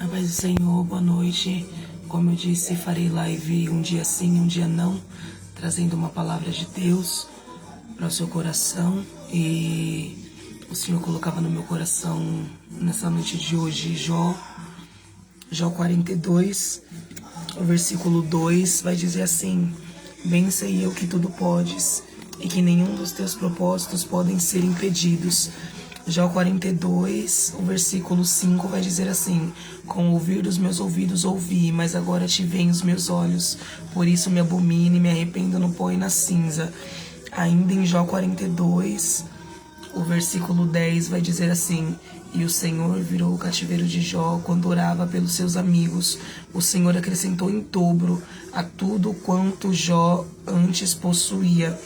A paz do Senhor, boa noite. Como eu disse, farei live um dia sim, um dia não, trazendo uma palavra de Deus para o seu coração. E o Senhor colocava no meu coração nessa noite de hoje Jó 42, o versículo 2 vai dizer assim: bem sei eu que tudo podes e que nenhum dos teus propósitos podem ser impedidos. Jó 42, o versículo 5 vai dizer assim: com o ouvir dos meus ouvidos ouvi, mas agora te veem os meus olhos, por isso me abomino e me arrependo no pó e na cinza. Ainda em Jó 42, o versículo 10 vai dizer assim: e o Senhor virou o cativeiro de Jó quando orava pelos seus amigos. O Senhor acrescentou em dobro a tudo quanto Jó antes possuía.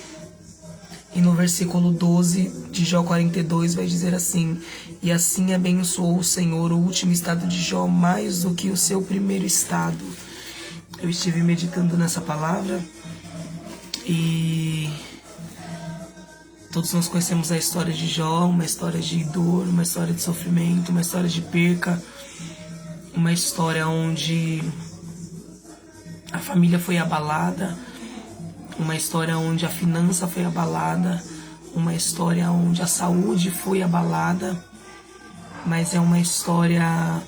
E no versículo 12 de Jó 42 vai dizer assim: e assim abençoou o Senhor o último estado de Jó mais do que o seu primeiro estado. Eu estive meditando nessa palavra e todos nós conhecemos a história de Jó, uma história de dor, uma história de sofrimento, uma história de perca, uma história onde a família foi abalada, uma história onde a finança foi abalada, uma história onde a saúde foi abalada, mas é uma história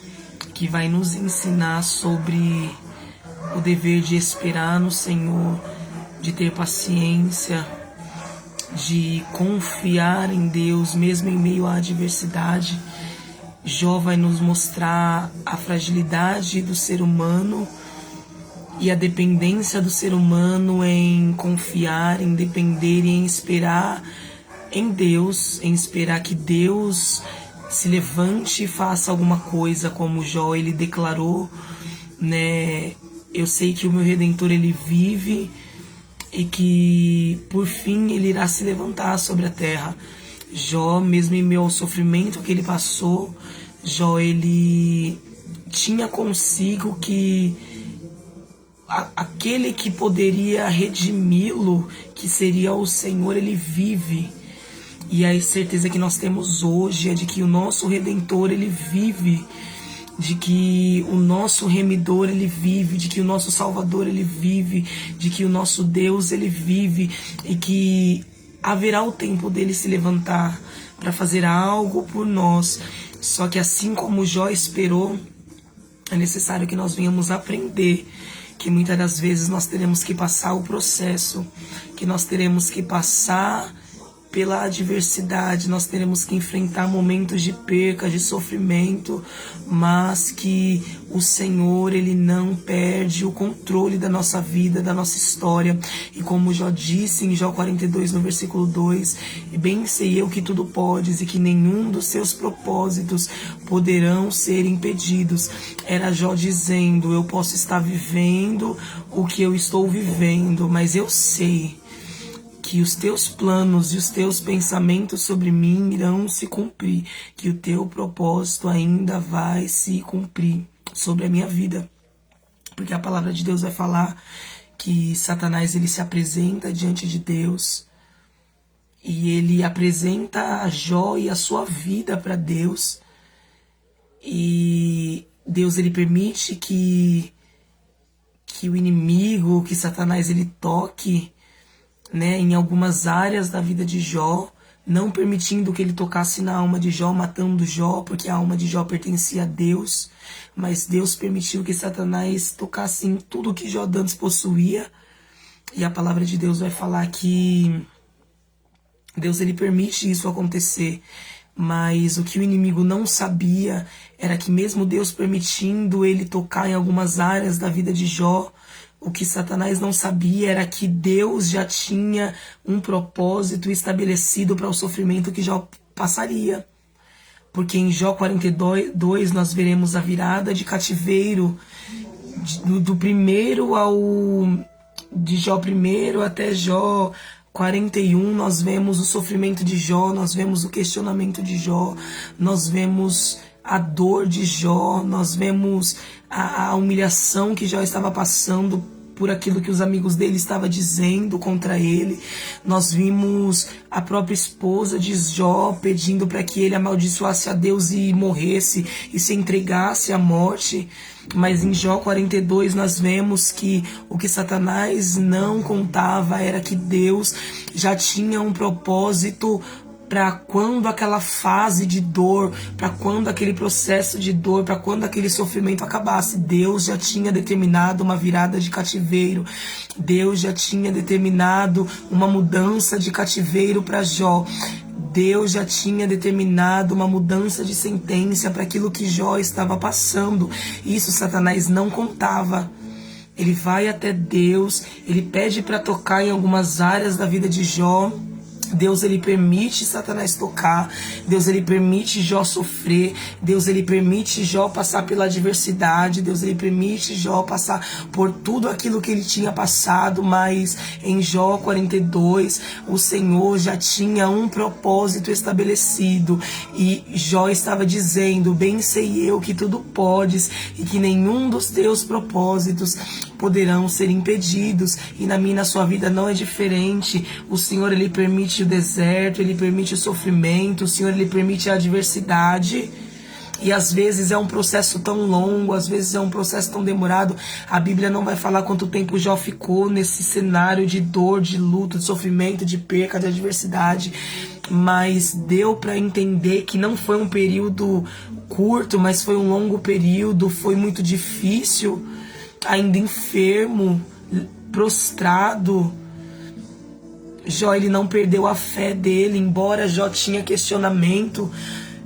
que vai nos ensinar sobre o dever de esperar no Senhor, de ter paciência, de confiar em Deus mesmo em meio à adversidade. Jó vai nos mostrar a fragilidade do ser humano e a dependência do ser humano em confiar, em depender e em esperar em Deus, em esperar que Deus se levante e faça alguma coisa, como Jó ele declarou, né? Eu sei que o meu Redentor ele vive e que por fim ele irá se levantar sobre a terra. Jó, mesmo em meio ao sofrimento que ele passou, Jó ele tinha consigo que aquele que poderia redimi-lo, que seria o Senhor, ele vive. E a certeza que nós temos hoje é de que o nosso Redentor ele vive, de que o nosso remidor ele vive, de que o nosso Salvador ele vive, de que o nosso Deus ele vive e que haverá o tempo dele se levantar para fazer algo por nós. Só que assim como Jó esperou, é necessário que nós venhamos aprender que muitas das vezes nós teremos que passar o processo, que nós teremos que passar pela adversidade, nós teremos que enfrentar momentos de perca, de sofrimento, mas que o Senhor, ele não perde o controle da nossa vida, da nossa história. E como Jó disse em Jó 42, no versículo 2, bem sei eu que tudo podes e que nenhum dos seus propósitos poderão ser impedidos. Era Jó dizendo: eu posso estar vivendo o que eu estou vivendo, mas eu sei que os teus planos e os teus pensamentos sobre mim irão se cumprir, que o teu propósito ainda vai se cumprir sobre a minha vida. Porque a palavra de Deus vai falar que Satanás ele se apresenta diante de Deus e ele apresenta a Jó e a sua vida para Deus. E Deus ele permite que o inimigo, que Satanás ele toque, né, em algumas áreas da vida de Jó, não permitindo que ele tocasse na alma de Jó, matando Jó, porque a alma de Jó pertencia a Deus, mas Deus permitiu que Satanás tocasse em tudo que Jó antes possuía. E a palavra de Deus vai falar que Deus ele permite isso acontecer, mas o que o inimigo não sabia era que mesmo Deus permitindo ele tocar em algumas áreas da vida de Jó, o que Satanás não sabia era que Deus já tinha um propósito estabelecido para o sofrimento que Jó passaria. Porque em Jó 42 nós veremos a virada de cativeiro do primeiro de Jó primeiro até Jó 41, nós vemos o sofrimento de Jó, nós vemos o questionamento de Jó, nós vemos a dor de Jó, nós vemos a humilhação que Jó estava passando por aquilo que os amigos dele estavam dizendo contra ele. Nós vimos a própria esposa de Jó pedindo para que ele amaldiçoasse a Deus e morresse e se entregasse à morte. Mas em Jó 42 nós vemos que o que Satanás não contava era que Deus já tinha um propósito para quando aquela fase de dor, para quando aquele processo de dor, para quando aquele sofrimento acabasse. Deus já tinha determinado uma virada de cativeiro. Deus já tinha determinado uma mudança de cativeiro para Jó. Deus já tinha determinado uma mudança de sentença para aquilo que Jó estava passando. Isso Satanás não contava. Ele vai até Deus, ele pede para tocar em algumas áreas da vida de Jó. Deus, ele permite Satanás tocar. Deus, ele permite Jó sofrer. Deus, ele permite Jó passar pela adversidade. Deus, ele permite Jó passar por tudo aquilo que ele tinha passado. Mas em Jó 42, o Senhor já tinha um propósito estabelecido. E Jó estava dizendo: bem sei eu que tudo podes e que nenhum dos teus propósitos poderão ser impedidos. E na minha e na sua vida não é diferente. O Senhor, ele permite o deserto, ele permite o sofrimento, o Senhor, ele permite a adversidade. E às vezes é um processo tão longo, às vezes é um processo tão demorado. A Bíblia não vai falar quanto tempo Jó ficou nesse cenário de dor, de luto, de sofrimento, de perca, de adversidade. Mas deu para entender que não foi um período curto, mas foi um longo período, foi muito difícil, ainda enfermo, prostrado. Jó, ele não perdeu a fé dele, embora Jó tinha questionamento,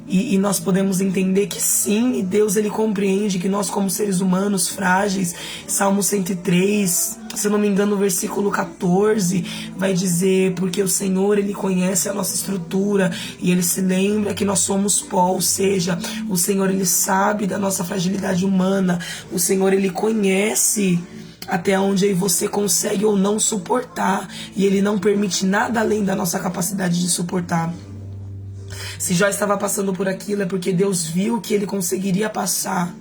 e nós podemos entender que sim, e Deus, ele compreende que nós, como seres humanos frágeis, Salmo 103, se eu não me engano, o versículo 14, vai dizer: porque o Senhor, ele conhece a nossa estrutura, e ele se lembra que nós somos pó, ou seja, o Senhor, ele sabe da nossa fragilidade humana, o Senhor, ele conhece até onde aí você consegue ou não suportar, e ele não permite nada além da nossa capacidade de suportar. Se Jó estava passando por aquilo, é porque Deus viu que ele conseguiria passar.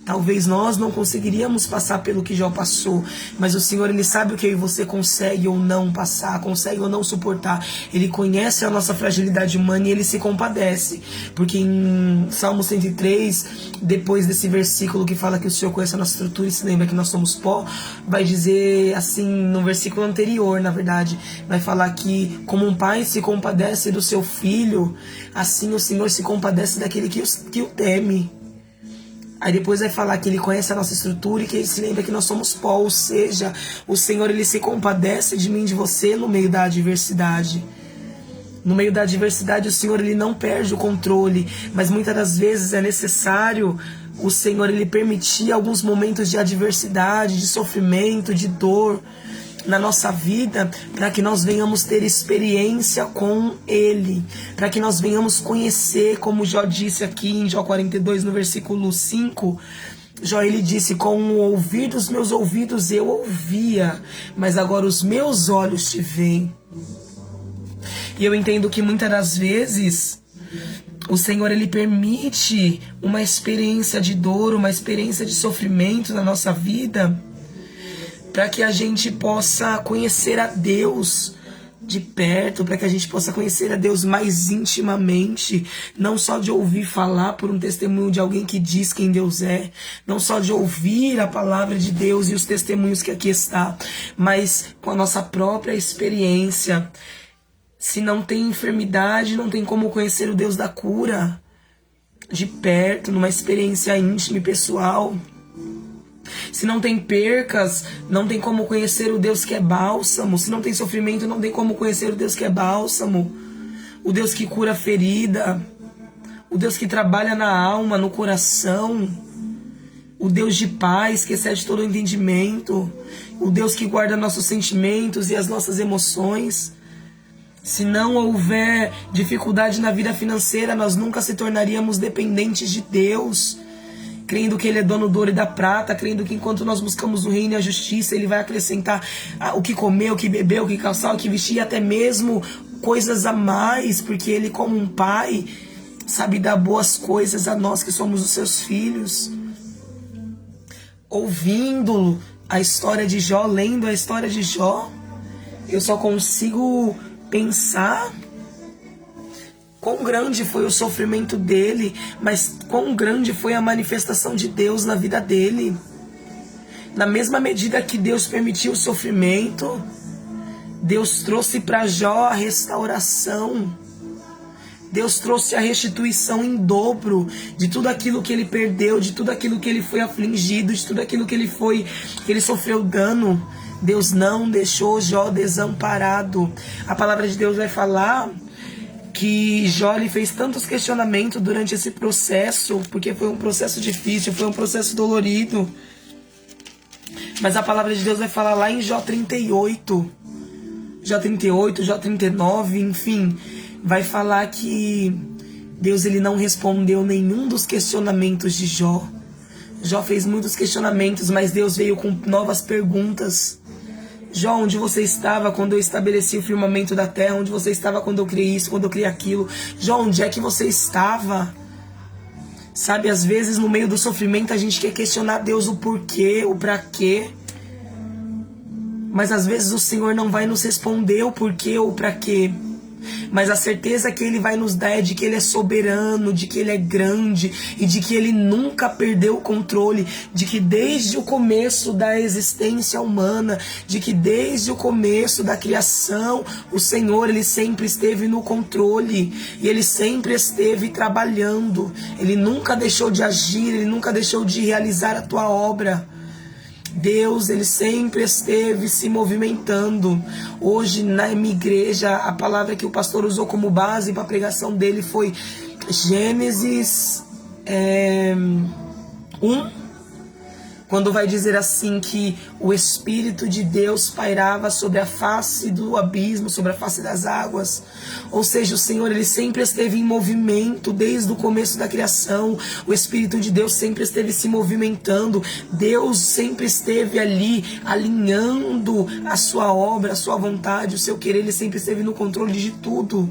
Talvez nós não conseguiríamos passar pelo que Jó passou, mas o Senhor, ele sabe o que eu e você consegue ou não passar, consegue ou não suportar. Ele conhece a nossa fragilidade humana e ele se compadece. Porque em Salmo 103, depois desse versículo que fala que o Senhor conhece a nossa estrutura e se lembra que nós somos pó, vai dizer assim, no versículo anterior, na verdade, vai falar que como um pai se compadece do seu filho, assim o Senhor se compadece daquele que o teme. Aí depois vai falar que ele conhece a nossa estrutura e que ele se lembra que nós somos pó, ou seja, o Senhor, ele se compadece de mim, de você, no meio da adversidade. No meio da adversidade, o Senhor, ele não perde o controle, mas muitas das vezes é necessário o Senhor, ele permitir alguns momentos de adversidade, de sofrimento, de dor na nossa vida, para que nós venhamos ter experiência com ele, para que nós venhamos conhecer, como Jó disse aqui em Jó 42, no versículo 5, Jó, ele disse: com o ouvir dos meus ouvidos eu ouvia, mas agora os meus olhos te veem. E eu entendo que muitas das vezes o Senhor, ele permite uma experiência de dor, uma experiência de sofrimento na nossa vida, para que a gente possa conhecer a Deus de perto, para que a gente possa conhecer a Deus mais intimamente, não só de ouvir falar por um testemunho de alguém que diz quem Deus é, não só de ouvir a palavra de Deus e os testemunhos que aqui está, mas com a nossa própria experiência. Se não tem enfermidade, não tem como conhecer o Deus da cura de perto, numa experiência íntima e pessoal. Se não tem percas, não tem como conhecer o Deus que é bálsamo. Se não tem sofrimento, não tem como conhecer o Deus que é bálsamo. O Deus que cura a ferida. O Deus que trabalha na alma, no coração. O Deus de paz, que excede todo o entendimento. O Deus que guarda nossos sentimentos e as nossas emoções. Se não houver dificuldade na vida financeira, nós nunca se tornaríamos dependentes de Deus, crendo que Ele é dono do ouro e da prata, crendo que enquanto nós buscamos o reino e a justiça, Ele vai acrescentar o que comer, o que beber, o que calçar, o que vestir, e até mesmo coisas a mais, porque Ele, como um pai, sabe dar boas coisas a nós que somos os seus filhos. Ouvindo-lo a história de Jó, lendo a história de Jó, eu só consigo pensar quão grande foi o sofrimento dele, mas quão grande foi a manifestação de Deus na vida dele. Na mesma medida que Deus permitiu o sofrimento, Deus trouxe para Jó a restauração. Deus trouxe a restituição em dobro de tudo aquilo que ele perdeu, de tudo aquilo que ele foi afligido, de tudo aquilo que ele sofreu dano. Deus não deixou Jó desamparado. A palavra de Deus vai falar que Jó lhe fez tantos questionamentos durante esse processo, porque foi um processo difícil, foi um processo dolorido. Mas a palavra de Deus vai falar lá em Jó 38, Jó 38, Jó 39, enfim, vai falar que Deus ele não respondeu nenhum dos questionamentos de Jó. Jó fez muitos questionamentos, mas Deus veio com novas perguntas. Jó, onde você estava quando eu estabeleci o firmamento da terra? Onde você estava quando eu criei isso, quando eu criei aquilo? Jó, onde é que você estava? Sabe, às vezes no meio do sofrimento a gente quer questionar Deus o porquê, o pra quê. Mas às vezes o Senhor não vai nos responder o porquê ou o pra quê. Mas a certeza que Ele vai nos dar é de que Ele é soberano, de que Ele é grande e de que Ele nunca perdeu o controle, de que desde o começo da existência humana, de que desde o começo da criação, o Senhor Ele sempre esteve no controle e Ele sempre esteve trabalhando. Ele nunca deixou de agir, Ele nunca deixou de realizar a tua obra. Deus, ele sempre esteve se movimentando. Hoje na minha igreja, a palavra que o pastor usou como base para a pregação dele foi Gênesis 1, quando vai dizer assim que o Espírito de Deus pairava sobre a face do abismo, sobre a face das águas. Ou seja, o Senhor ele sempre esteve em movimento desde o começo da criação. O Espírito de Deus sempre esteve se movimentando. Deus sempre esteve ali alinhando a sua obra, a sua vontade, o seu querer. Ele sempre esteve no controle de tudo.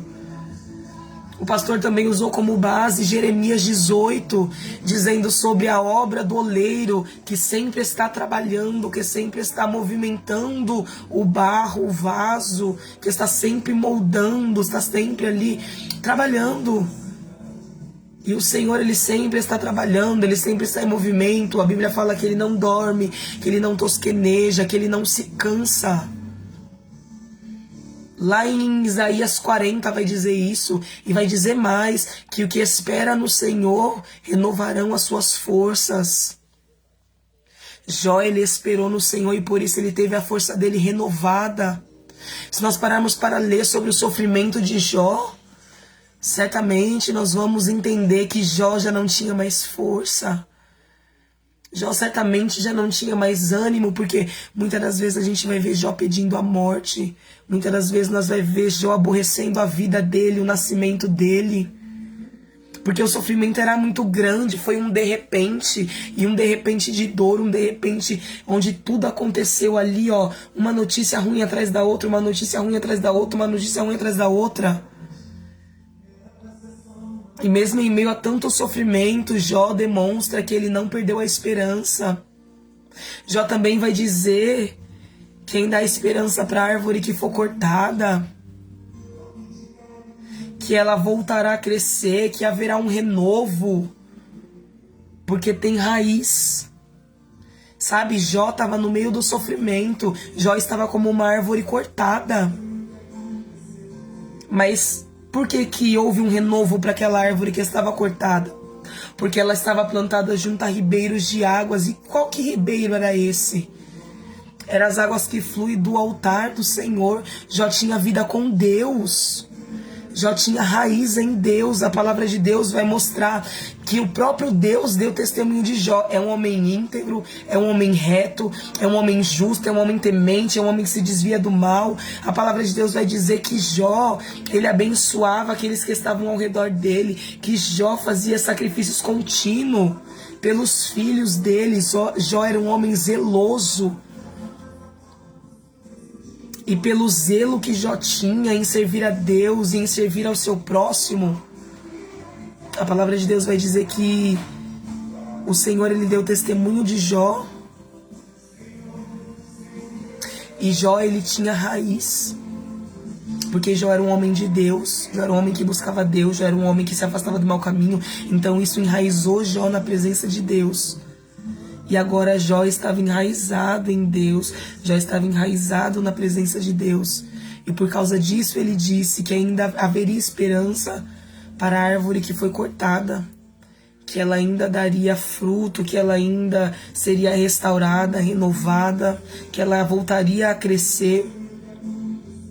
O pastor também usou como base Jeremias 18, dizendo sobre a obra do oleiro, que sempre está trabalhando, que sempre está movimentando o barro, o vaso, que está sempre moldando, está sempre ali trabalhando. E o Senhor, ele sempre está trabalhando, ele sempre está em movimento. A Bíblia fala que ele não dorme, que ele não tosqueneja, que ele não se cansa. Lá em Isaías 40 vai dizer isso, e vai dizer mais, que o que espera no Senhor renovarão as suas forças. Jó, ele esperou no Senhor e por isso ele teve a força dele renovada. Se nós pararmos para ler sobre o sofrimento de Jó, certamente nós vamos entender que Jó já não tinha mais força. Jó certamente já não tinha mais ânimo, porque muitas das vezes a gente vai ver Jó pedindo a morte. Muitas das vezes nós vai ver Jó aborrecendo a vida dele, o nascimento dele. Porque o sofrimento era muito grande, foi um de repente, e um de repente de dor, um de repente onde tudo aconteceu ali, ó. Uma notícia ruim atrás da outra, uma notícia ruim atrás da outra, uma notícia ruim atrás da outra. E mesmo em meio a tanto sofrimento, Jó demonstra que ele não perdeu a esperança. Jó também vai dizer: quem dá esperança para a árvore que for cortada, que ela voltará a crescer, que haverá um renovo, porque tem raiz. Sabe, Jó estava no meio do sofrimento, Jó estava como uma árvore cortada. Mas por que houve um renovo para aquela árvore que estava cortada? Porque ela estava plantada junto a ribeiros de águas. E qual que ribeiro era esse? Eram as águas que fluem do altar do Senhor. Jó tinha vida com Deus. Jó tinha raiz em Deus. A palavra de Deus vai mostrar que o próprio Deus deu testemunho de Jó. É um homem íntegro, é um homem reto, é um homem justo, é um homem temente, é um homem que se desvia do mal. A palavra de Deus vai dizer que Jó, ele abençoava aqueles que estavam ao redor dele, que Jó fazia sacrifícios contínuos pelos filhos dele. Jó era um homem zeloso. E pelo zelo que Jó tinha em servir a Deus e em servir ao seu próximo, a palavra de Deus vai dizer que o Senhor ele deu testemunho de Jó E Jó, ele tinha raiz. Porque Jó era um homem de Deus, Jó era um homem que buscava Deus, Jó era um homem que se afastava do mau caminho. Então isso enraizou Jó na presença de Deus. E agora Jó estava enraizado em Deus, Jó estava enraizado na presença de Deus. E por causa disso ele disse que ainda haveria esperança para a árvore que foi cortada, que ela ainda daria fruto, que ela ainda seria restaurada, renovada, que ela voltaria a crescer,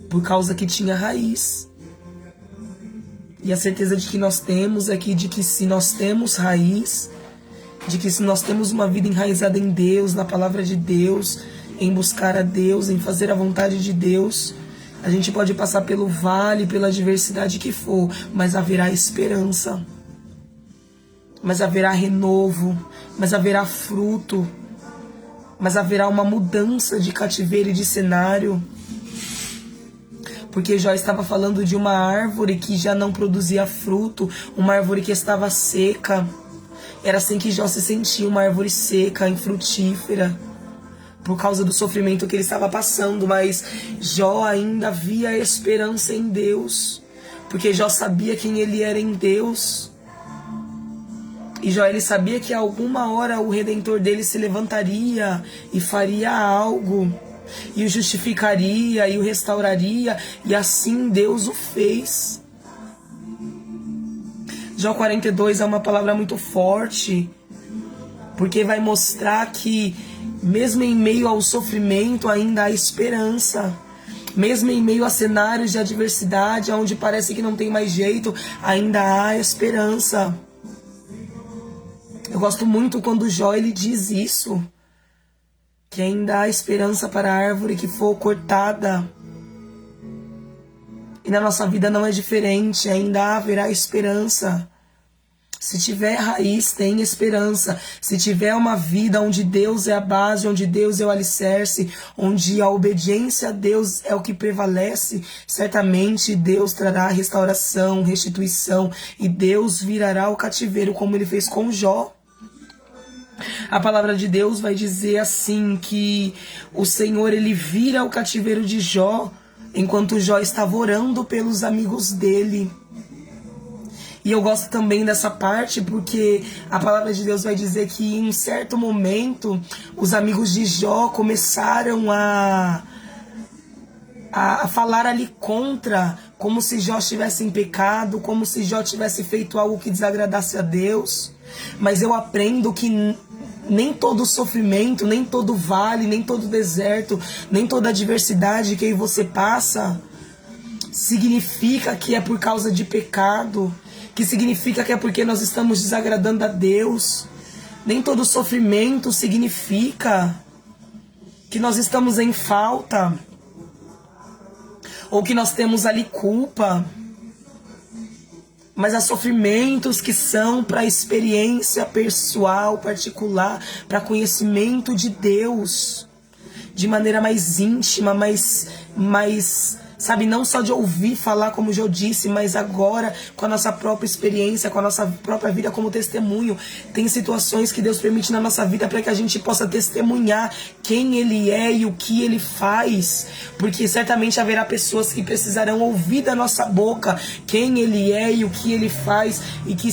por causa que tinha raiz. E a certeza de que nós temos é que, de que se nós temos raiz, de que se nós temos uma vida enraizada em Deus, na palavra de Deus, em buscar a Deus, em fazer a vontade de Deus, a gente pode passar pelo vale, pela adversidade que for, mas haverá esperança, mas haverá renovo, mas haverá fruto, mas haverá uma mudança de cativeiro e de cenário. Porque Jó estava falando de uma árvore que já não produzia fruto, uma árvore que estava seca. Era assim que Jó se sentia, uma árvore seca, infrutífera, por causa do sofrimento que ele estava passando. Mas Jó ainda via esperança em Deus, porque Jó sabia quem ele era em Deus. E Jó, ele sabia que a alguma hora o Redentor dele se levantaria e faria algo, e o justificaria e o restauraria, e assim Deus o fez. Jó 42 é uma palavra muito forte, porque vai mostrar que mesmo em meio ao sofrimento ainda há esperança. Mesmo em meio a cenários de adversidade, onde parece que não tem mais jeito, ainda há esperança. Eu gosto muito quando Jó ele diz isso, que ainda há esperança para a árvore que for cortada. E na nossa vida não é diferente, ainda haverá esperança. Se tiver raiz, tem esperança. Se tiver uma vida onde Deus é a base, onde Deus é o alicerce, onde a obediência a Deus é o que prevalece, certamente Deus trará restauração, restituição, e Deus virará o cativeiro como ele fez com Jó. A palavra de Deus vai dizer assim, que o Senhor ele vira o cativeiro de Jó, enquanto Jó estava orando pelos amigos dele. E eu gosto também dessa parte porque a palavra de Deus vai dizer que em um certo momento os amigos de Jó começaram a falar ali contra, como se Jó estivesse em pecado, como se Jó tivesse feito algo que desagradasse a Deus. Mas eu aprendo que nem todo sofrimento, nem todo vale, nem todo deserto, nem toda adversidade que você passa significa que é por causa de pecado, que significa que é porque nós estamos desagradando a Deus. Nem todo sofrimento significa que nós estamos em falta, ou que nós temos ali culpa. Mas há sofrimentos que são para experiência pessoal, particular, para conhecimento de Deus, de maneira mais íntima, mais, sabe, não só de ouvir falar, como já disse, mas agora com a nossa própria experiência, com a nossa própria vida como testemunho. Tem situações que Deus permite na nossa vida para que a gente possa testemunhar quem Ele é e o que Ele faz, porque certamente haverá pessoas que precisarão ouvir da nossa boca quem Ele é e o que Ele faz, e que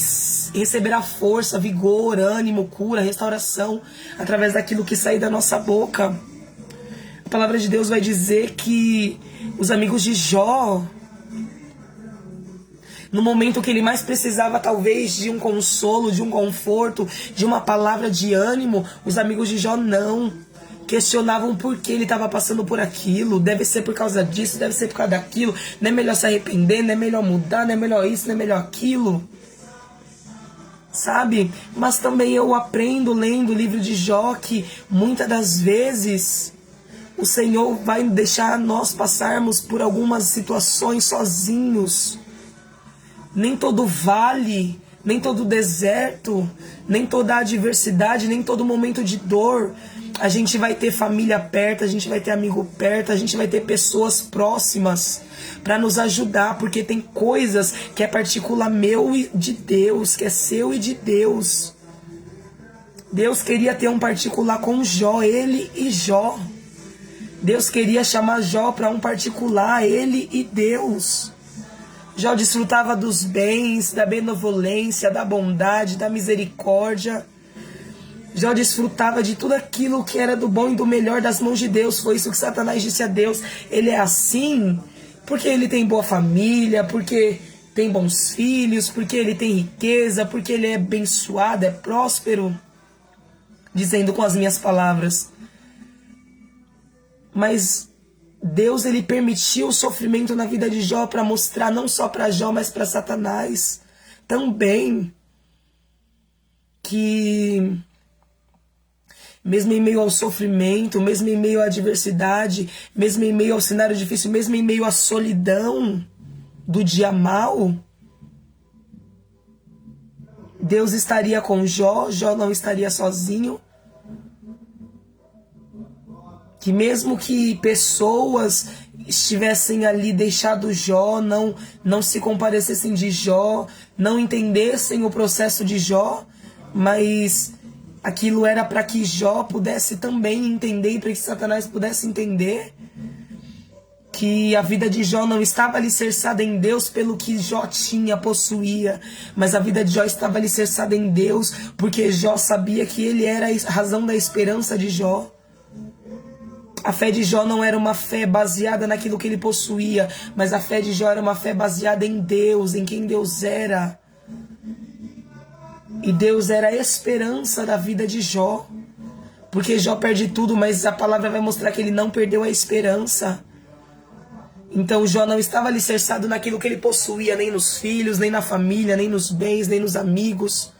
receberá força, vigor, ânimo, cura, restauração através daquilo que sair da nossa boca. A palavra de Deus vai dizer que os amigos de Jó, no momento que ele mais precisava talvez de um consolo, de um conforto, de uma palavra de ânimo, os amigos de Jó não questionavam por que ele estava passando por aquilo. Deve ser por causa disso, deve ser por causa daquilo, não é melhor se arrepender, não é melhor mudar, não é melhor isso, não é melhor aquilo, sabe? Mas também eu aprendo lendo o livro de Jó que muitas das vezes o Senhor vai deixar nós passarmos por algumas situações sozinhos. Nem todo vale, nem todo deserto, nem toda adversidade, nem todo momento de dor, a gente vai ter família perto, a gente vai ter amigo perto, a gente vai ter pessoas próximas para nos ajudar, porque tem coisas que é particular meu e de Deus, que é seu e de Deus. Deus queria ter um particular com Jó, ele e Jó. Deus queria chamar Jó para um particular, ele e Deus. Jó desfrutava dos bens, da benevolência, da bondade, da misericórdia. Jó desfrutava de tudo aquilo que era do bom e do melhor das mãos de Deus. Foi isso que Satanás disse a Deus. Ele é assim porque ele tem boa família, porque tem bons filhos, porque ele tem riqueza, porque ele é abençoado, é próspero. Dizendo com as minhas palavras. Mas Deus, ele permitiu o sofrimento na vida de Jó para mostrar não só para Jó, mas para Satanás também que mesmo em meio ao sofrimento, mesmo em meio à adversidade, mesmo em meio ao cenário difícil, mesmo em meio à solidão do dia mau, Deus estaria com Jó, Jó não estaria sozinho. Que mesmo que pessoas estivessem ali deixado Jó, não se compadecessem de Jó, não entendessem o processo de Jó, mas aquilo era para que Jó pudesse também entender e para que Satanás pudesse entender que a vida de Jó não estava alicerçada em Deus pelo que Jó tinha, possuía, mas a vida de Jó estava alicerçada em Deus porque Jó sabia que ele era a razão da esperança de Jó. A fé de Jó não era uma fé baseada naquilo que ele possuía, mas a fé de Jó era uma fé baseada em Deus, em quem Deus era. E Deus era a esperança da vida de Jó. Porque Jó perde tudo, mas a palavra vai mostrar que ele não perdeu a esperança. Então Jó não estava alicerçado naquilo que ele possuía, nem nos filhos, nem na família, nem nos bens, nem nos amigos.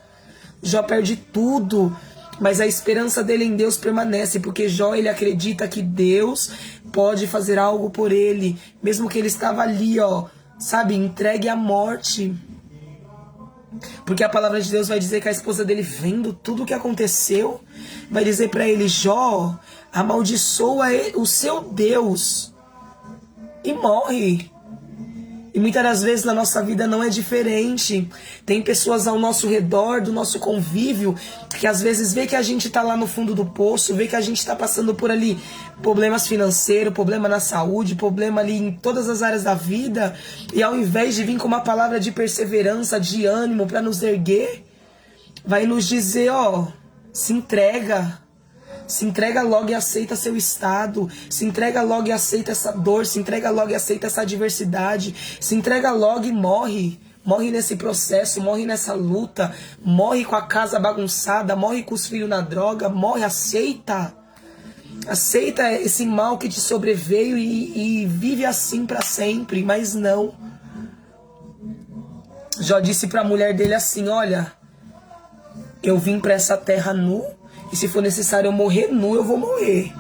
Jó perde tudo. Mas a esperança dele em Deus permanece, porque Jó, ele acredita que Deus pode fazer algo por ele, mesmo que ele estava ali, sabe, entregue à morte. Porque a palavra de Deus vai dizer que a esposa dele, vendo tudo o que aconteceu, vai dizer para ele: Jó, amaldiçoa o seu Deus e morre. E muitas das vezes na nossa vida não é diferente. Tem pessoas ao nosso redor, do nosso convívio, que às vezes vê que a gente está lá no fundo do poço, vê que a gente está passando por ali problemas financeiros, problema na saúde, problema ali em todas as áreas da vida, e ao invés de vir com uma palavra de perseverança, de ânimo para nos erguer, vai nos dizer, se entrega. Se entrega logo e aceita seu estado. Se entrega logo e aceita essa dor. Se entrega logo e aceita essa adversidade. Se entrega logo e morre. Morre nesse processo, morre nessa luta. Morre com a casa bagunçada. Morre com os filhos na droga. Morre, aceita. Aceita esse mal que te sobreveio e vive assim para sempre. Mas não. Jó disse para a mulher dele assim: olha, eu vim para essa terra nu. E se for necessário eu morrer nu, eu vou morrer.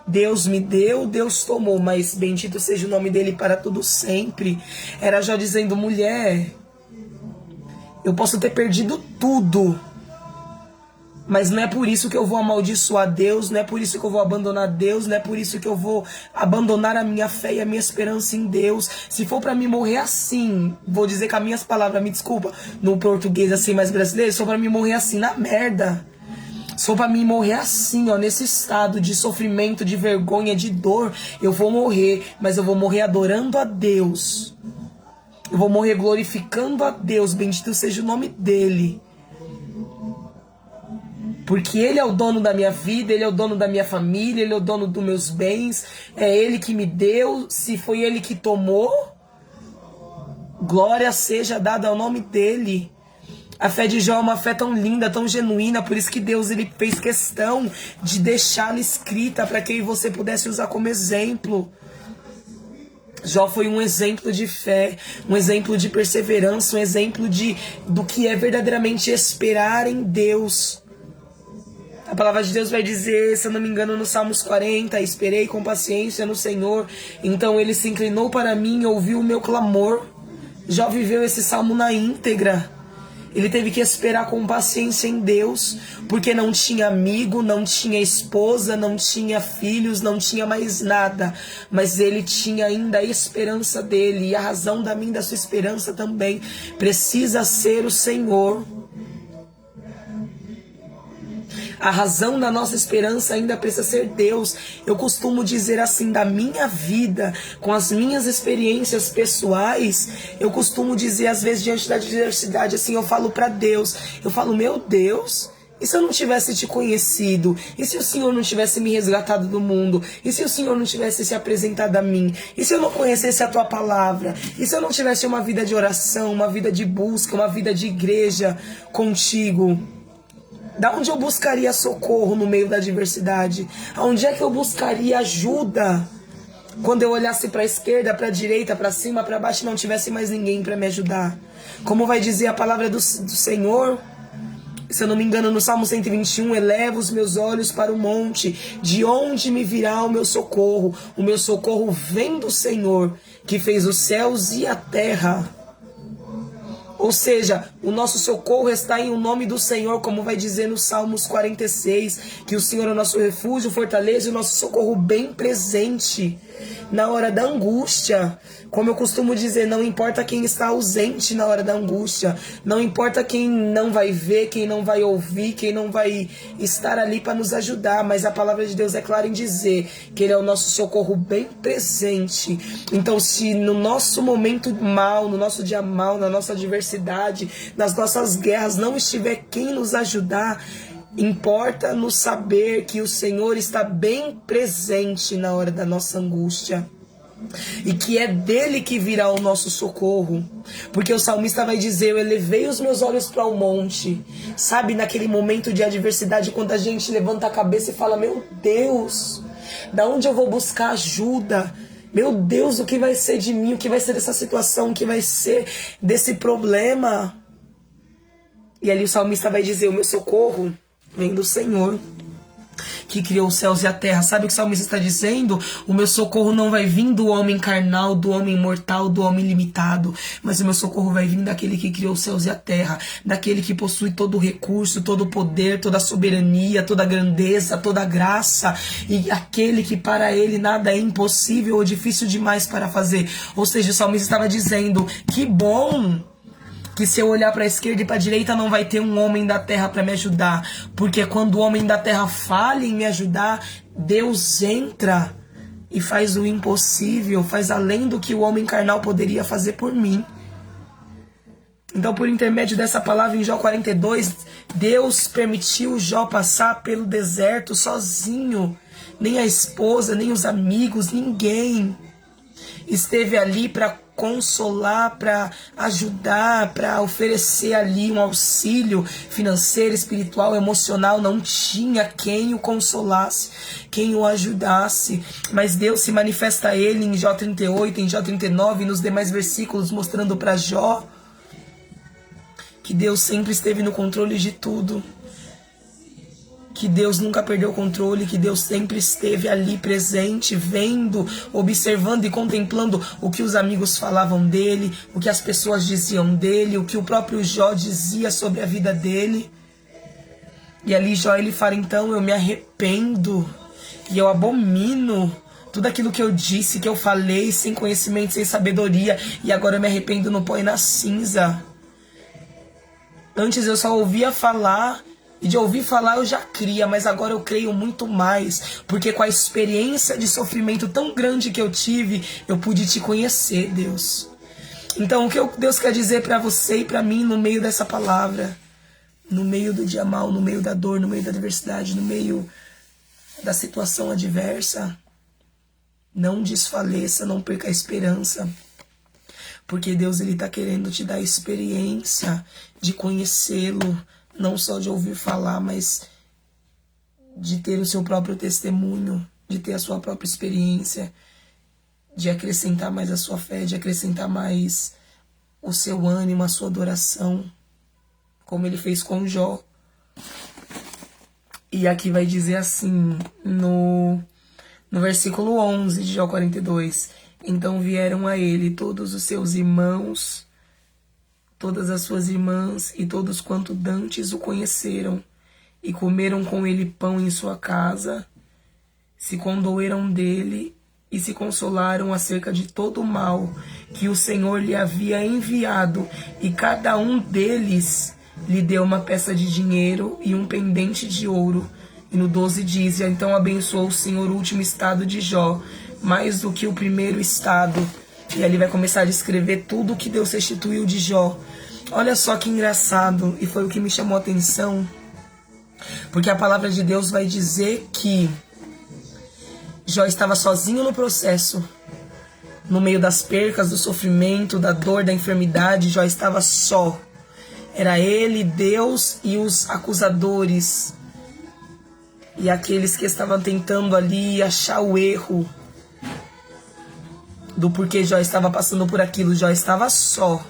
Deus me deu, Deus tomou, mas bendito seja o nome dele para tudo sempre. Era Jó dizendo: mulher, eu posso ter perdido tudo, mas não é por isso que eu vou amaldiçoar Deus, não é por isso que eu vou abandonar Deus, não é por isso que eu vou abandonar a minha fé e a minha esperança em Deus. Se for para mim morrer assim, vou dizer com as minhas palavras, me desculpa, no português assim mais brasileiro, se for para mim morrer assim, na merda. Se for pra mim morrer assim, nesse estado de sofrimento, de vergonha, de dor, eu vou morrer, mas eu vou morrer adorando a Deus. Eu vou morrer glorificando a Deus, bendito seja o nome dele. Porque ele é o dono da minha vida, ele é o dono da minha família, ele é o dono dos meus bens, é ele que me deu, se foi ele que tomou, glória seja dada ao nome dele. A fé de Jó é uma fé tão linda, tão genuína, por isso que Deus ele fez questão de deixá-la escrita para que você pudesse usar como exemplo. Jó foi um exemplo de fé, um exemplo de perseverança, um exemplo do que é verdadeiramente esperar em Deus. A palavra de Deus vai dizer, se eu não me engano, no Salmos 40, esperei com paciência no Senhor, então ele se inclinou para mim e ouviu o meu clamor. Jó viveu esse salmo na íntegra. Ele teve que esperar com paciência em Deus, porque não tinha amigo, não tinha esposa, não tinha filhos, não tinha mais nada. Mas ele tinha ainda a esperança dele, e a razão da minha e da sua esperança também precisa ser o Senhor. A razão da nossa esperança ainda precisa ser Deus. Eu costumo dizer assim, da minha vida, com as minhas experiências pessoais, eu costumo dizer às vezes diante da adversidade, assim, eu falo para Deus, eu falo, meu Deus, e se eu não tivesse te conhecido? E se o Senhor não tivesse me resgatado do mundo? E se o Senhor não tivesse se apresentado a mim? E se eu não conhecesse a tua palavra? E se eu não tivesse uma vida de oração, uma vida de busca, uma vida de igreja contigo? Da onde eu buscaria socorro no meio da adversidade? Aonde é que eu buscaria ajuda? Quando eu olhasse para a esquerda, para a direita, para cima, para baixo, e não tivesse mais ninguém para me ajudar. Como vai dizer a palavra do Senhor? Se eu não me engano, no Salmo 121, elevo os meus olhos para o monte, de onde me virá o meu socorro? O meu socorro vem do Senhor, que fez os céus e a terra. Ou seja, o nosso socorro está em o nome do Senhor, como vai dizer no Salmos 46, que o Senhor é o nosso refúgio, fortaleza e o nosso socorro bem presente na hora da angústia. Como eu costumo dizer, não importa quem está ausente na hora da angústia, não importa quem não vai ver, quem não vai ouvir, quem não vai estar ali para nos ajudar, mas a palavra de Deus é clara em dizer que Ele é o nosso socorro bem presente. Então, se no nosso momento mal, no nosso dia mal, na nossa adversidade, nas nossas guerras, não estiver quem nos ajudar, importa nos saber que o Senhor está bem presente na hora da nossa angústia. E que é dele que virá o nosso socorro. Porque o salmista vai dizer, eu elevei os meus olhos para o monte. Sabe, naquele momento de adversidade, quando a gente levanta a cabeça e fala, meu Deus, da onde eu vou buscar ajuda? Meu Deus, o que vai ser de mim? O que vai ser dessa situação? O que vai ser desse problema? E ali o salmista vai dizer, o meu socorro vem do Senhor, que criou os céus e a terra. Sabe o que o salmista está dizendo? O meu socorro não vai vir do homem carnal, do homem mortal, do homem limitado, mas o meu socorro vai vir daquele que criou os céus e a terra, daquele que possui todo o recurso, todo o poder, toda a soberania, toda a grandeza, toda a graça, e aquele que para ele nada é impossível ou difícil demais para fazer. Ou seja, o salmista estava dizendo, que bom que se eu olhar para a esquerda e para a direita não vai ter um homem da terra para me ajudar, porque quando o homem da terra falha em me ajudar, Deus entra e faz o impossível, faz além do que o homem carnal poderia fazer por mim. Então, por intermédio dessa palavra em Jó 42, Deus permitiu Jó passar pelo deserto sozinho. Nem a esposa, nem os amigos, ninguém esteve ali para consolar, para ajudar, para oferecer ali um auxílio financeiro, espiritual, emocional. Não tinha quem o consolasse, quem o ajudasse. Mas Deus se manifesta a ele em Jó 38, em Jó 39 e nos demais versículos, mostrando para Jó que Deus sempre esteve no controle de tudo, que Deus nunca perdeu o controle, que Deus sempre esteve ali presente, vendo, observando e contemplando o que os amigos falavam dele, o que as pessoas diziam dele, o que o próprio Jó dizia sobre a vida dele. E ali Jó ele fala, então eu me arrependo e eu abomino tudo aquilo que eu disse, que eu falei sem conhecimento, sem sabedoria, e agora eu me arrependo no pó e na cinza. Antes eu só ouvia falar, e de ouvir falar eu já cria, mas agora eu creio muito mais, porque com a experiência de sofrimento tão grande que eu tive, eu pude te conhecer, Deus. Então o que Deus quer dizer para você e para mim no meio dessa palavra, no meio do dia mal, no meio da dor, no meio da adversidade, no meio da situação adversa, não desfaleça, não perca a esperança. Porque Deus ele está querendo te dar a experiência de conhecê-lo, não só de ouvir falar, mas de ter o seu próprio testemunho, de ter a sua própria experiência, de acrescentar mais a sua fé, de acrescentar mais o seu ânimo, a sua adoração, como ele fez com Jó. E aqui vai dizer assim, no versículo 11 de Jó 42, então vieram a ele todos os seus irmãos, todas as suas irmãs e todos quanto dantes o conheceram, e comeram com ele pão em sua casa, se condoeram dele e se consolaram acerca de todo o mal que o Senhor lhe havia enviado, e cada um deles lhe deu uma peça de dinheiro e um pendente de ouro. E no 12 diz: então abençoou o Senhor o último estado de Jó, mais do que o primeiro estado. E ali vai começar a descrever tudo o que Deus restituiu de Jó. Olha só que engraçado, e foi o que me chamou a atenção, porque a palavra de Deus vai dizer que Jó estava sozinho no processo, no meio das percas, do sofrimento, da dor, da enfermidade. Jó estava só. Era ele, Deus e os acusadores, e aqueles que estavam tentando ali achar o erro do porquê Jó estava passando por aquilo. Jó estava só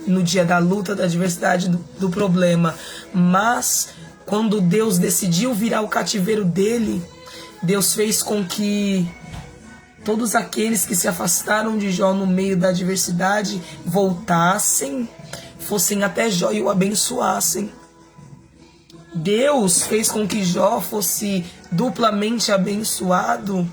no dia da luta, da adversidade, do problema. Mas quando Deus decidiu virar o cativeiro dele, Deus fez com que todos aqueles que se afastaram de Jó no meio da adversidade voltassem, fossem até Jó e o abençoassem. Deus fez com que Jó fosse duplamente abençoado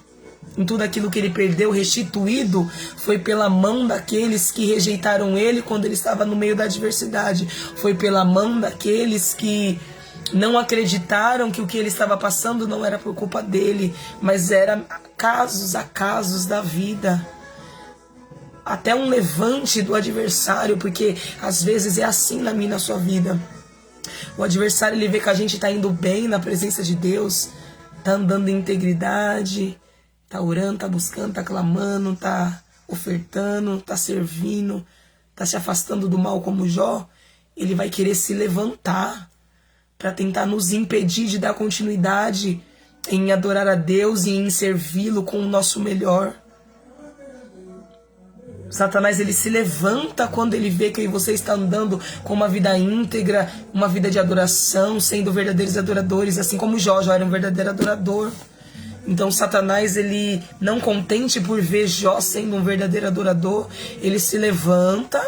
em tudo aquilo que ele perdeu, restituído, foi pela mão daqueles que rejeitaram ele quando ele estava no meio da adversidade. Foi pela mão daqueles que não acreditaram que o que ele estava passando não era por culpa dele, mas era acasos da vida. Até um levante do adversário, porque às vezes é assim na minha e na sua vida. O adversário, ele vê que a gente está indo bem na presença de Deus, está andando em integridade, tá orando, tá buscando, tá clamando, tá ofertando, tá servindo, tá se afastando do mal como Jó. Ele vai querer se levantar para tentar nos impedir de dar continuidade em adorar a Deus e em servi-lo com o nosso melhor. Satanás, ele se levanta quando ele vê que você está andando com uma vida íntegra, uma vida de adoração, sendo verdadeiros adoradores, assim como Jó era um verdadeiro adorador. Então Satanás, ele não contente por ver Jó sendo um verdadeiro adorador, ele se levanta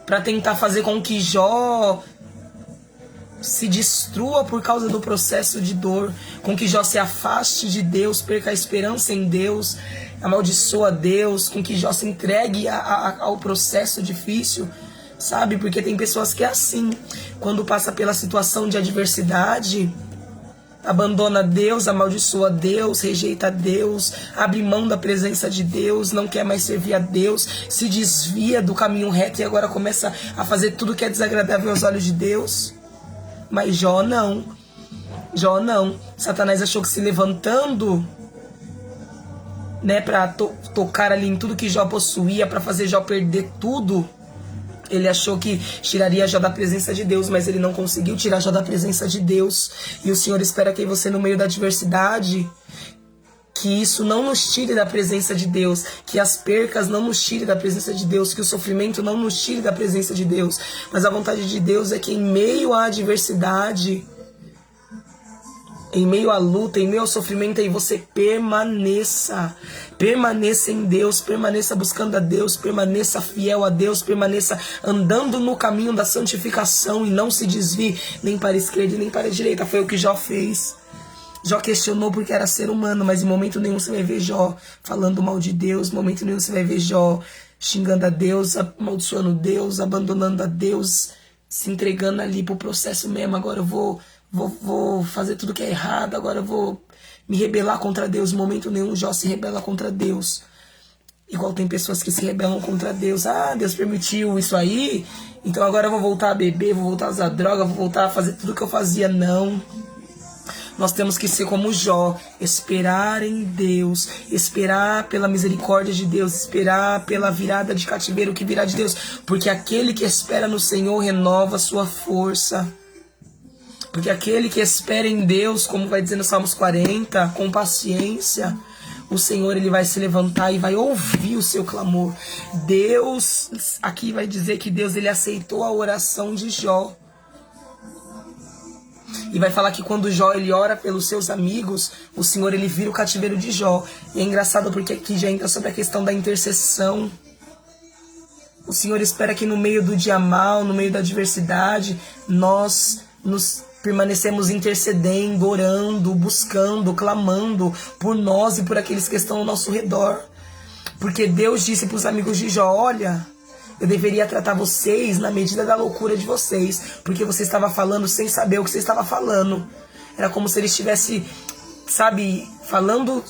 para tentar fazer com que Jó se destrua por causa do processo de dor, com que Jó se afaste de Deus, perca a esperança em Deus, amaldiçoa Deus, com que Jó se entregue ao processo difícil, sabe? Porque tem pessoas que é assim, quando passa pela situação de adversidade, abandona Deus, amaldiçoa Deus, rejeita Deus, abre mão da presença de Deus, não quer mais servir a Deus, se desvia do caminho reto e agora começa a fazer tudo que é desagradável aos olhos de Deus. Mas Jó não. Jó não. Satanás achou que se levantando, né, para tocar ali em tudo que Jó possuía, para fazer Jó perder tudo, ele achou que tiraria Jó da presença de Deus, mas ele não conseguiu tirar Jó da presença de Deus. E o Senhor espera que você, no meio da adversidade, que isso não nos tire da presença de Deus, que as percas não nos tire da presença de Deus, que o sofrimento não nos tire da presença de Deus. Mas a vontade de Deus é que em meio à adversidade, em meio à luta, em meio ao sofrimento, aí você permaneça em Deus, permaneça buscando a Deus, permaneça fiel a Deus, permaneça andando no caminho da santificação e não se desvie nem para a esquerda nem para a direita. Foi o que Jó fez. Jó questionou porque era ser humano, mas em momento nenhum você vai ver Jó falando mal de Deus, em momento nenhum você vai ver Jó xingando a Deus, amaldiçoando Deus, abandonando a Deus, se entregando ali pro processo mesmo. Agora eu vou fazer tudo que é errado, agora eu vou me rebelar contra Deus. Em momento nenhum Jó se rebela contra Deus. Igual tem pessoas que se rebelam contra Deus. Ah, Deus permitiu isso aí, então agora eu vou voltar a beber, vou voltar a usar droga, vou voltar a fazer tudo que eu fazia. Não. Nós temos que ser como Jó, esperar em Deus, esperar pela misericórdia de Deus, esperar pela virada de cativeiro que virá de Deus, porque aquele que espera no Senhor renova a sua força. Porque aquele que espera em Deus, como vai dizer no Salmos 40, com paciência, o Senhor, ele vai se levantar e vai ouvir o seu clamor. Deus, aqui vai dizer que Deus, ele aceitou a oração de Jó. E vai falar que quando Jó, ele ora pelos seus amigos, o Senhor, ele vira o cativeiro de Jó. E é engraçado porque aqui já entra sobre a questão da intercessão. O Senhor espera que no meio do dia mal, no meio da adversidade, nós nos permanecemos intercedendo, orando, buscando, clamando por nós e por aqueles que estão ao nosso redor. Porque Deus disse para os amigos de Jó: olha, Eu deveria tratar vocês na medida da loucura de vocês, porque você estava falando sem saber o que você estava falando. Era como se ele estivesse, sabe, falando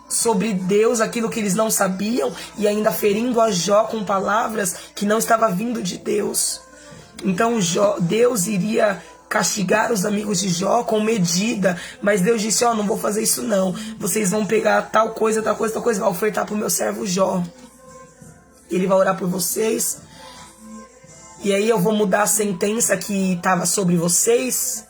sobre Deus, aquilo que eles não sabiam, e ainda ferindo a Jó com palavras que não estava vindo de Deus. Então Deus iria castigar os amigos de Jó com medida, mas Deus disse, não vou fazer isso não. Vocês vão pegar tal coisa, vai ofertar para o meu servo Jó. Ele vai orar por vocês, e aí eu vou mudar a sentença que estava sobre vocês,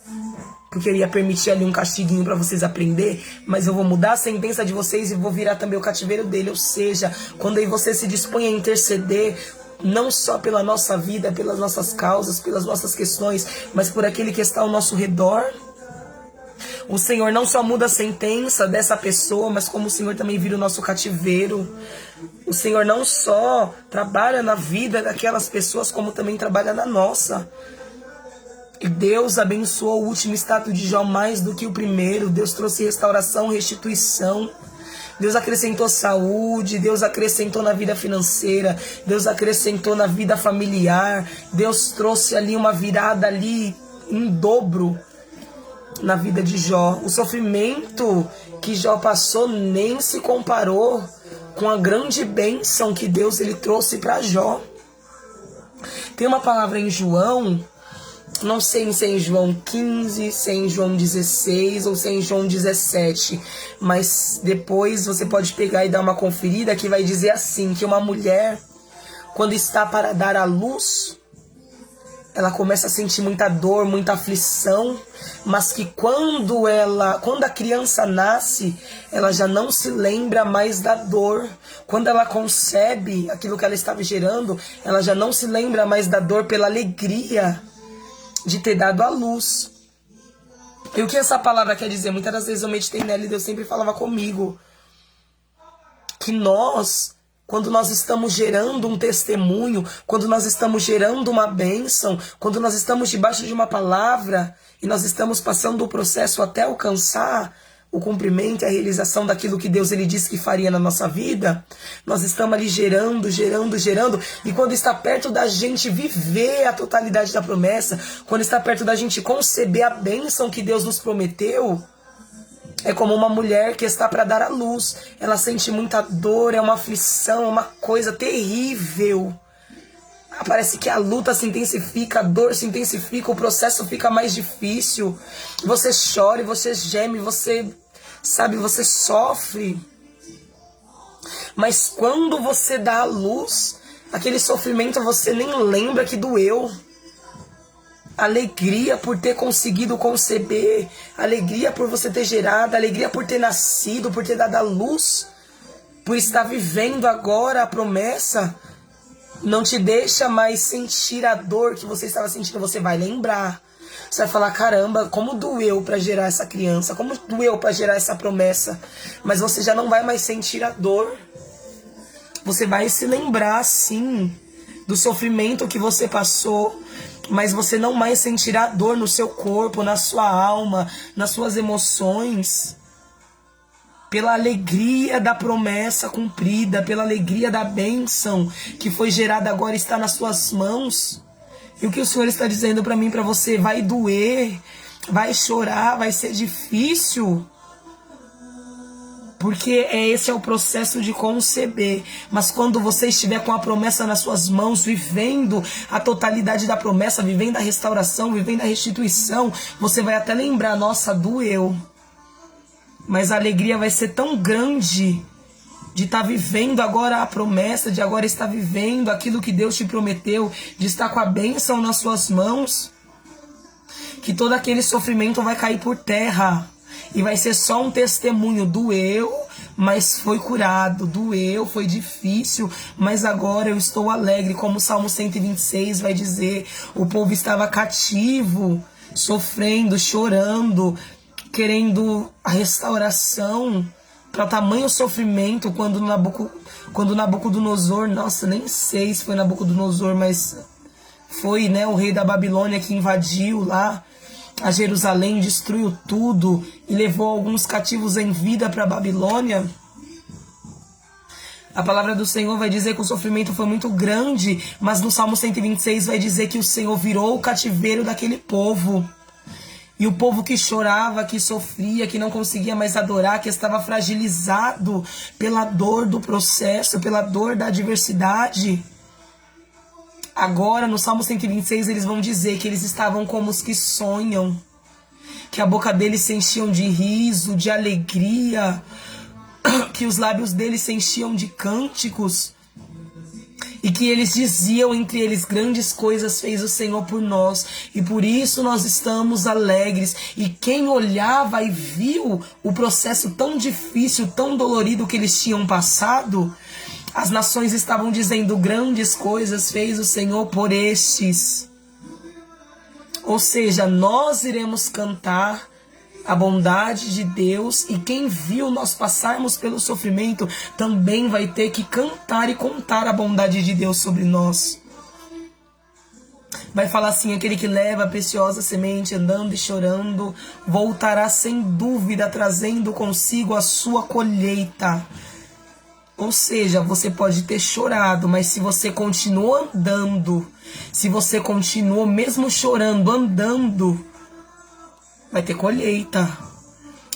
porque eu ia permitir ali um castiguinho para vocês aprender, mas eu vou mudar a sentença de vocês e vou virar também o cativeiro dele. Ou seja, quando aí você se dispõe a interceder, não só pela nossa vida, pelas nossas causas, pelas nossas questões, mas por aquele que está ao nosso redor, o Senhor não só muda a sentença dessa pessoa, mas como o Senhor também vira o nosso cativeiro. O Senhor não só trabalha na vida daquelas pessoas, como também trabalha na nossa. E Deus abençoou o último estado de Jó mais do que o primeiro. Deus trouxe restauração, restituição. Deus acrescentou saúde, Deus acrescentou na vida financeira, Deus acrescentou na vida familiar. Deus trouxe ali uma virada ali em dobro na vida de Jó. O sofrimento que Jó passou nem se comparou com a grande bênção que Deus ele trouxe para Jó. Tem uma palavra em João, não sei se é em João 15, se é em João 16 ou se é em João 17, mas depois você pode pegar e dar uma conferida, que vai dizer assim, que uma mulher, quando está para dar à luz, ela começa a sentir muita dor, muita aflição, mas que quando a criança nasce, ela já não se lembra mais da dor. Quando ela concebe aquilo que ela estava gerando, ela já não se lembra mais da dor pela alegria de ter dado à luz. E o que essa palavra quer dizer? Muitas das vezes eu meditei nela e Deus sempre falava comigo que nós, quando nós estamos gerando um testemunho, quando nós estamos gerando uma bênção, quando nós estamos debaixo de uma palavra e nós estamos passando o processo até alcançar o cumprimento e a realização daquilo que Deus ele disse que faria na nossa vida, nós estamos ali gerando, e quando está perto da gente viver a totalidade da promessa, quando está perto da gente conceber a bênção que Deus nos prometeu, é como uma mulher que está para dar à luz. Ela sente muita dor, é uma aflição, é uma coisa terrível. Parece que a luta se intensifica, a dor se intensifica, o processo fica mais difícil. Você chora, você geme, você sofre. Mas quando você dá à luz, aquele sofrimento você nem lembra que doeu. Alegria por ter conseguido conceber, alegria por você ter gerado, alegria por ter nascido, por ter dado à luz, por estar vivendo agora a promessa, não te deixa mais sentir a dor que você estava sentindo. Você vai lembrar. Você vai falar, caramba, como doeu para gerar essa criança, como doeu para gerar essa promessa. Mas você já não vai mais sentir a dor. Você vai se lembrar, sim, do sofrimento que você passou, mas você não mais sentirá dor no seu corpo, na sua alma, nas suas emoções. Pela alegria da promessa cumprida, pela alegria da bênção que foi gerada agora está nas suas mãos. E o que o Senhor está dizendo para mim e para você, vai doer, vai chorar, vai ser difícil. Porque esse é o processo de conceber. Mas quando você estiver com a promessa nas suas mãos, vivendo a totalidade da promessa, vivendo a restauração, vivendo a restituição, você vai até lembrar, nossa, doeu. Mas a alegria vai ser tão grande de estar vivendo agora a promessa, de agora estar vivendo aquilo que Deus te prometeu, de estar com a bênção nas suas mãos, que todo aquele sofrimento vai cair por terra. E vai ser só um testemunho. Doeu, mas foi curado. Doeu, foi difícil, mas agora eu estou alegre. Como o Salmo 126 vai dizer, o povo estava cativo, sofrendo, chorando, querendo a restauração, para tamanho sofrimento, quando Nabucodonosor, nossa, nem sei se foi Nabucodonosor, mas foi, né, o rei da Babilônia que invadiu lá a Jerusalém, destruiu tudo e levou alguns cativos em vida para a Babilônia. A palavra do Senhor vai dizer que o sofrimento foi muito grande, mas no Salmo 126 vai dizer que o Senhor virou o cativeiro daquele povo. E o povo que chorava, que sofria, que não conseguia mais adorar, que estava fragilizado pela dor do processo, pela dor da adversidade. Agora, no Salmo 126, eles vão dizer que eles estavam como os que sonham, que a boca deles se enchiam de riso, de alegria, que os lábios deles se enchiam de cânticos, e que eles diziam entre eles: grandes coisas fez o Senhor por nós, e por isso nós estamos alegres. E quem olhava e viu o processo tão difícil, tão dolorido que eles tinham passado, as nações estavam dizendo: grandes coisas fez o Senhor por estes. Ou seja, nós iremos cantar a bondade de Deus, e quem viu nós passarmos pelo sofrimento também vai ter que cantar e contar a bondade de Deus sobre nós. Vai falar assim: aquele que leva a preciosa semente andando e chorando voltará sem dúvida trazendo consigo a sua colheita. Ou seja, você pode ter chorado, mas se você continua andando, se você continua mesmo chorando, andando, vai ter colheita.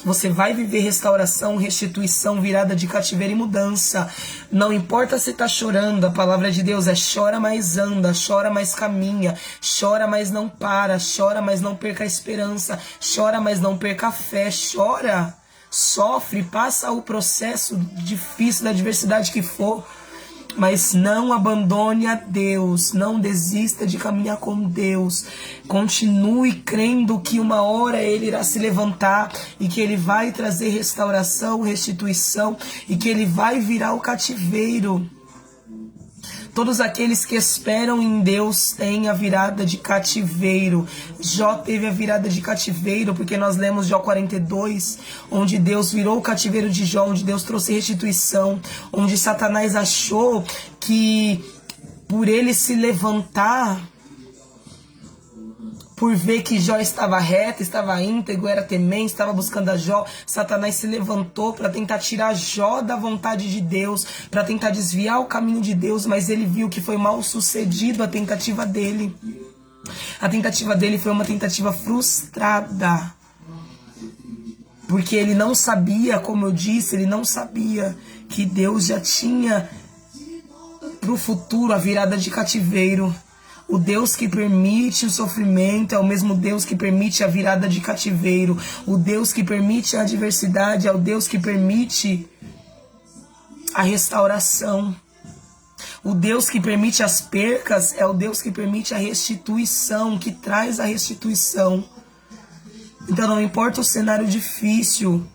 Você vai viver restauração, restituição, virada de cativeiro e mudança. Não importa se está chorando, a palavra de Deus é: chora, mas anda, chora, mas caminha, chora, mas não para, chora, mas não perca a esperança, chora, mas não perca a fé, chora, sofre, passa o processo difícil da adversidade que for, mas não abandone a Deus, não desista de caminhar com Deus. Continue crendo que uma hora Ele irá se levantar e que Ele vai trazer restauração, restituição, e que Ele vai virar o cativeiro. Todos aqueles que esperam em Deus têm a virada de cativeiro. Jó teve a virada de cativeiro, porque nós lemos Jó 42, onde Deus virou o cativeiro de Jó, onde Deus trouxe restituição, onde Satanás achou que por ele se levantar, por ver que Jó estava reto, estava íntegro, era temente, estava buscando a Jó, Satanás se levantou para tentar tirar Jó da vontade de Deus, para tentar desviar o caminho de Deus, mas ele viu que foi mal sucedido a tentativa dele. A tentativa dele foi uma tentativa frustrada, porque ele não sabia, como eu disse, ele não sabia que Deus já tinha para o futuro a virada de cativeiro. O Deus que permite o sofrimento é o mesmo Deus que permite a virada de cativeiro. O Deus que permite a adversidade é o Deus que permite a restauração. O Deus que permite as percas é o Deus que permite a restituição, que traz a restituição. Então não importa o cenário difícil,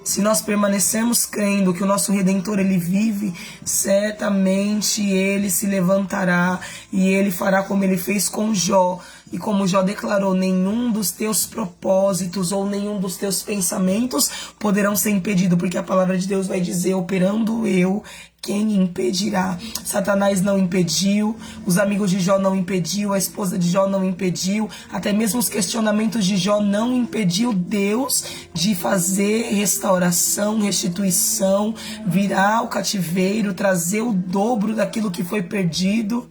se nós permanecermos crendo que o nosso Redentor ele vive, certamente ele se levantará e ele fará como ele fez com Jó. E como Jó declarou: nenhum dos teus propósitos ou nenhum dos teus pensamentos poderão ser impedidos, porque a palavra de Deus vai dizer: operando eu, quem impedirá? Satanás não impediu, os amigos de Jó não impediu, a esposa de Jó não impediu, até mesmo os questionamentos de Jó não impediu Deus de fazer restauração, restituição, virar o cativeiro, trazer o dobro daquilo que foi perdido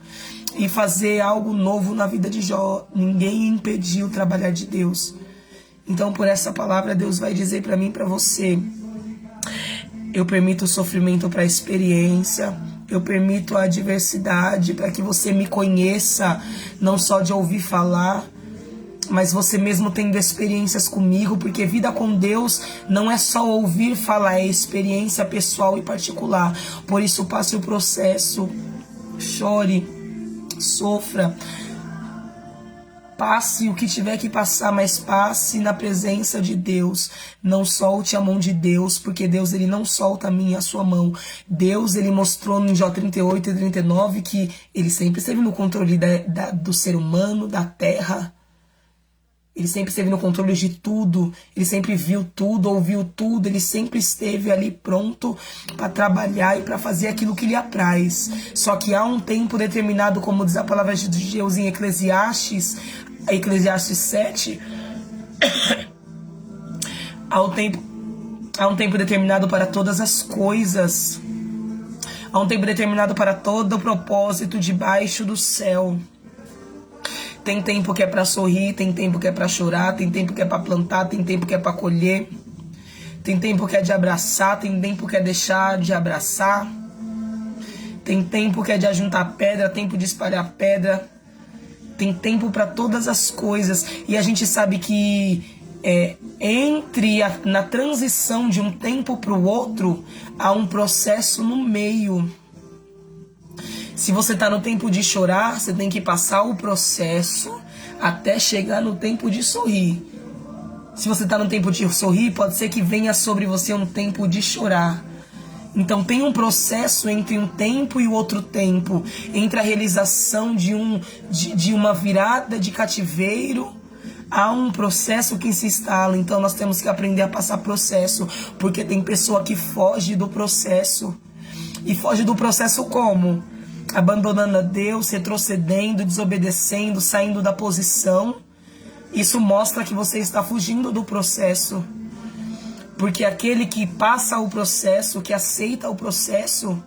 e fazer algo novo na vida de Jó. Ninguém impediu o trabalhar de Deus. Então, por essa palavra, Deus vai dizer para mim e para você: eu permito o sofrimento para a experiência, eu permito a adversidade para que você me conheça, não só de ouvir falar, mas você mesmo tendo experiências comigo, porque vida com Deus não é só ouvir falar, é experiência pessoal e particular. Por isso, passe o processo, chore, sofra, passe o que tiver que passar, mas passe na presença de Deus. Não solte a mão de Deus, porque Deus ele não solta a minha e a sua mão. Deus ele mostrou no Jó 38 e 39 que ele sempre esteve no controle do ser humano, da terra. Ele sempre esteve no controle de tudo, ele sempre viu tudo, ouviu tudo, ele sempre esteve ali pronto para trabalhar e para fazer aquilo que lhe apraz. Só que há um tempo determinado, como diz a palavra de Deus em Eclesiastes 7, há um tempo determinado para todas as coisas. Há um tempo determinado para todo o propósito debaixo do céu. Tem tempo que é para sorrir, tem tempo que é para chorar, tem tempo que é para plantar, tem tempo que é para colher. Tem tempo que é de abraçar, tem tempo que é deixar de abraçar. Tem tempo que é de ajuntar pedra, tempo de espalhar pedra. Tem tempo para todas as coisas. E a gente sabe que na transição de um tempo para o outro, há um processo no meio. Se você está no tempo de chorar, você tem que passar o processo até chegar no tempo de sorrir. Se você está no tempo de sorrir, pode ser que venha sobre você um tempo de chorar. Então tem um processo entre um tempo e o outro tempo, entre a realização de uma virada de cativeiro, há um processo que se instala. Então nós temos que aprender a passar processo, porque tem pessoa que foge do processo. E foge do processo como? Abandonando a Deus, retrocedendo, desobedecendo, saindo da posição. Isso mostra que você está fugindo do processo. Porque aquele que passa o processo, que aceita o processo,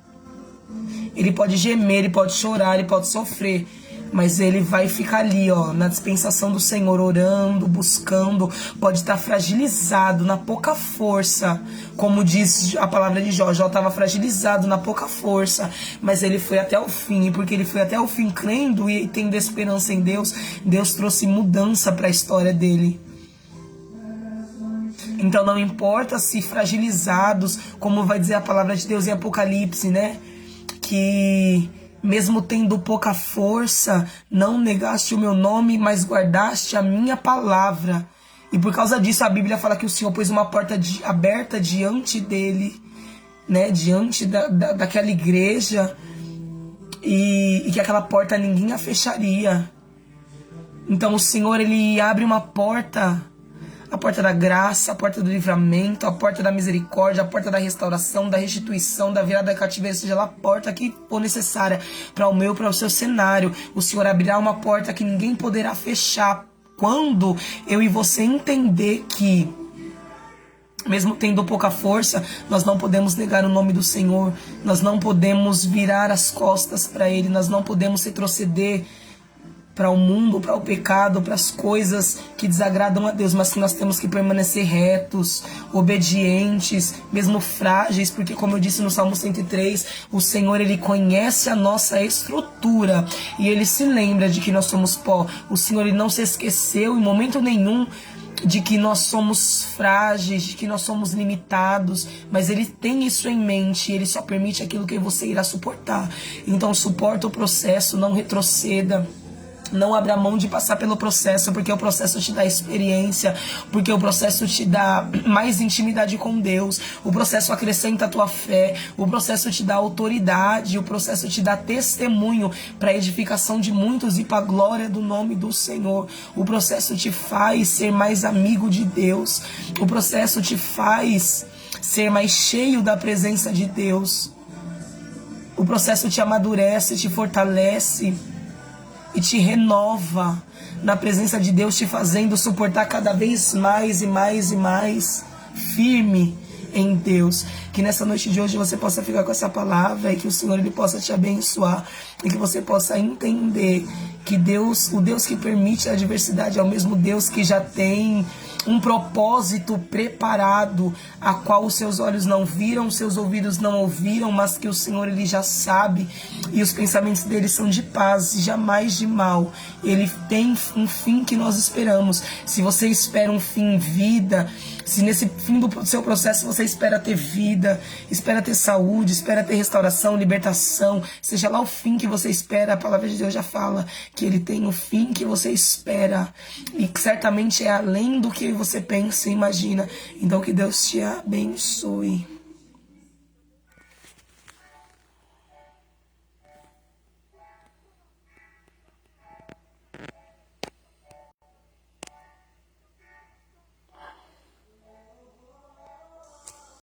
ele pode gemer, ele pode chorar, ele pode sofrer, mas ele vai ficar ali, na dispensação do Senhor, orando, buscando, pode estar fragilizado, na pouca força, como diz a palavra de Jó. Jó estava fragilizado, na pouca força, mas ele foi até o fim, e porque ele foi até o fim crendo e tendo esperança em Deus, Deus trouxe mudança para a história dele. Então não importa se fragilizados, como vai dizer a palavra de Deus em Apocalipse, né? Que mesmo tendo pouca força, não negaste o meu nome, mas guardaste a minha palavra. E por causa disso a Bíblia fala que o Senhor pôs uma porta aberta diante dele, né? Diante daquela igreja, e que aquela porta ninguém a fecharia. Então o Senhor, ele abre uma porta, a porta da graça, a porta do livramento, a porta da misericórdia, a porta da restauração, da restituição, da virada da cativeiro, seja lá a porta que for necessária para o meu, para o seu cenário. O Senhor abrirá uma porta que ninguém poderá fechar quando eu e você entender que, mesmo tendo pouca força, nós não podemos negar o nome do Senhor, nós não podemos virar as costas para Ele, nós não podemos retroceder para o mundo, para o pecado, para as coisas que desagradam a Deus, mas que nós temos que permanecer retos, obedientes, mesmo frágeis, porque como eu disse no Salmo 103, o Senhor, ele conhece a nossa estrutura e ele se lembra de que nós somos pó. O Senhor, ele não se esqueceu em momento nenhum de que nós somos frágeis, de que nós somos limitados, mas ele tem isso em mente, ele só permite aquilo que você irá suportar. Então suporta o processo, não retroceda. Não abra mão de passar pelo processo, porque o processo te dá experiência, porque o processo te dá mais intimidade com Deus, o processo acrescenta a tua fé, o processo te dá autoridade, o processo te dá testemunho para a edificação de muitos e para a glória do nome do Senhor. O processo te faz ser mais amigo de Deus, o processo te faz ser mais cheio da presença de Deus, o processo te amadurece, te fortalece e te renova na presença de Deus, te fazendo suportar cada vez mais e mais e mais firme em Deus. Que nessa noite de hoje você possa ficar com essa palavra e que o Senhor, ele possa te abençoar e que você possa entender que Deus, o Deus que permite a adversidade, é o mesmo Deus que já tem um propósito preparado, a qual os seus olhos não viram, seus ouvidos não ouviram, mas que o Senhor, ele já sabe, e os pensamentos dele são de paz e jamais de mal. Ele tem um fim que nós esperamos. Se você espera um fim em vida, se nesse fim do seu processo você espera ter vida, espera ter saúde, espera ter restauração, libertação, seja lá o fim que você espera, a palavra de Deus já fala que ele tem o fim que você espera, e que certamente é além do que você pensa e imagina. Então que Deus te abençoe.